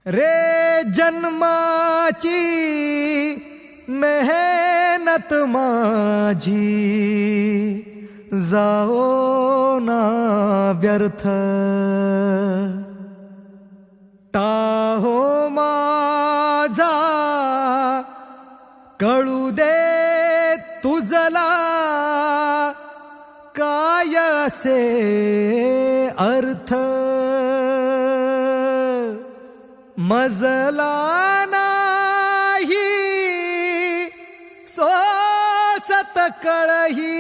रे जन्माची मेहनत माझी जाओ ना व्यर्थ, टाहो माझा कळू दे तुझला काय असे अर्थ, मजला नाही सोसत कळही,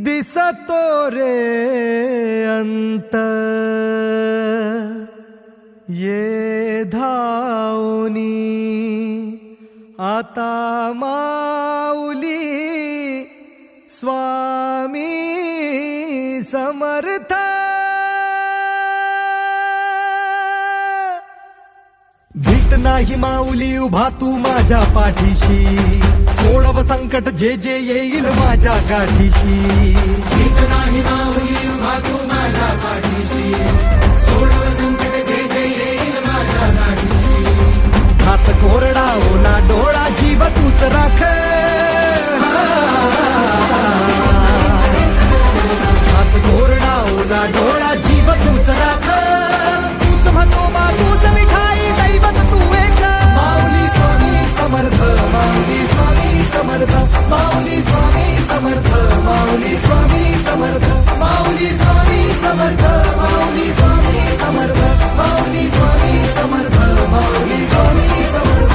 दिसतो रे अंत, ये धावनी आता माऊली स्वामी समर्थ. भीत नाही माऊली उभा तू माझ्या पाठीशी, सोडव संकट जे जे येईल माझ्या गाठीशी. भीत नाही माऊली उभा तू माझ्या पाठीशी, सोडव संकट जे जे येईल माझ्या गाठीशी. घास कोरडा ओला डोळा जीव तूच राख, घास कोरडा ओला डोळा जीव तूच राख. तूच म्हसोबा तूच मिठाई दैवत तू एक, माऊली स्वामी समर्थ, माऊली स्वामी समर्थ, माऊली स्वामी समर्थ, माऊली स्वामी समर्थ, माऊली स्वामी समर्थ, माऊली स्वामी समर्थ, माऊली स्वामी समर्थ, माऊली स्वामी समर्थ.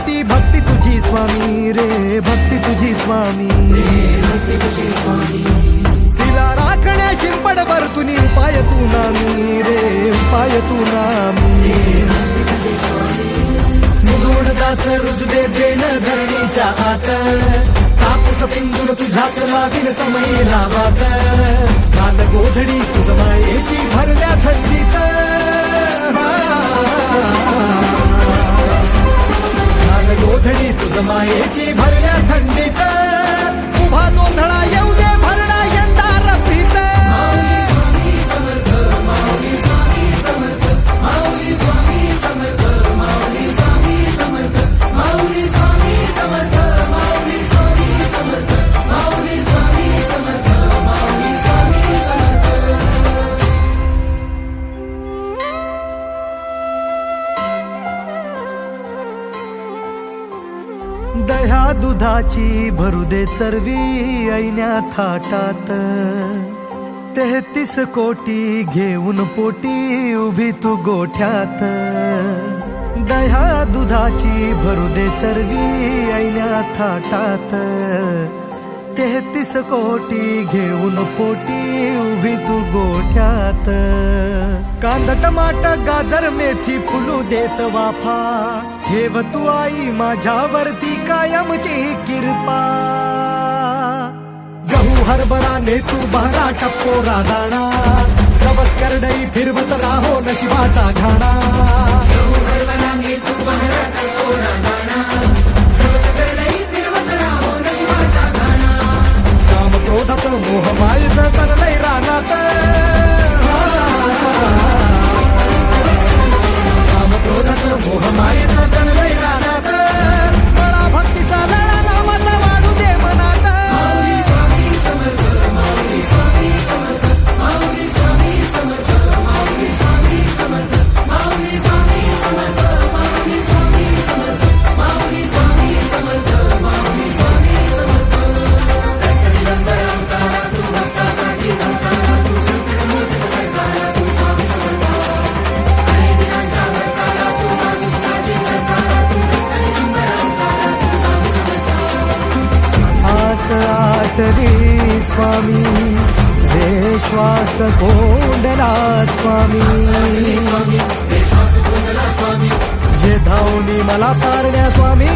ती भक्ती तुझी स्वामी रे, भक्ती तुझी स्वामी, भक्ती तुझी स्वामी. तिला राखण्या शिंपड वरतुनी उपाय तू नामी रे, उपाय तू नामी. निगोडदाच रुज दे प्रेण धरणीच्या आत, कापूस पिंजून तुझ्याच लावीन समयी रावात. काल गोधडी तुझ मायेची भरल्या थंडीत, गोधडी तुझ मायेची भरल्या थंडीत. उभा जोंधळा येऊ दे भरडा यंदा रब्बीत. माऊली स्वामी समर्थ, माऊली स्वामी समर्थ, माऊली स्वामी समर्थ, माऊली स्वामी समर्थ, माऊली स्वामी समर्थ, माऊली स्वामी समर्थ, माऊली स्वामी समर्थ, माऊली स्वामी समर्थ. दह्या दुधाची भरू दे चरवी ऐन्या थाटात, 33 कोटी घेऊन पोटी उभी तू गोठ्यात. दह्या दुधाची भरू दे चरवी ऐन्या थाटात, 33 कोटी घेऊन पोटी उभी तू गोठ्यात. कांदा टमाट गाजर मेथी फुलू देत वाफा, ठेव तू आई माझ्यावरती कायमची कृपा. गहू हरभरा ने तू बहरा टप्पो राजाणा, जबस करडई फिरवत राहो नशिबाचा घाणा. गहू हरभराने तू बहरा टप्पो राजाणा, जबस करडई फिरवत राहो नशिबाचा घाणा. काम क्रोधाचं मोह मायेचं तरलय रानात, काम क्रोधाचं मोह मायेचं तरलय रानात. बळा भक्तीचा लळा नामाचा वाढू दे मनात. माऊली स्वामी समर्थ, माऊली स्वामी समर्थ, माऊली स्वामी समर्थ, माऊली स्वामी समर्थ, माऊली स्वामी समर्थ, माऊली स्वामी समर्थ, माऊली स्वामी समर्थ, माऊली स्वामी समर्थ. तू भक्तासाठी भक्ताला तू संकट मोचक करताना तू स्वामी समर्थ. काही दिनांच्या भक्ताला तू वासुस्ताची जगताला तू भक्ताची नंबर अवतारा तू स्वामी समर्थ. आस आटली स्वामी रे श्वास कोंडला स्वामी, स्वामी, हे श्वास कोंडला स्वामी. ये धावनी मला तारण्या स्वामी.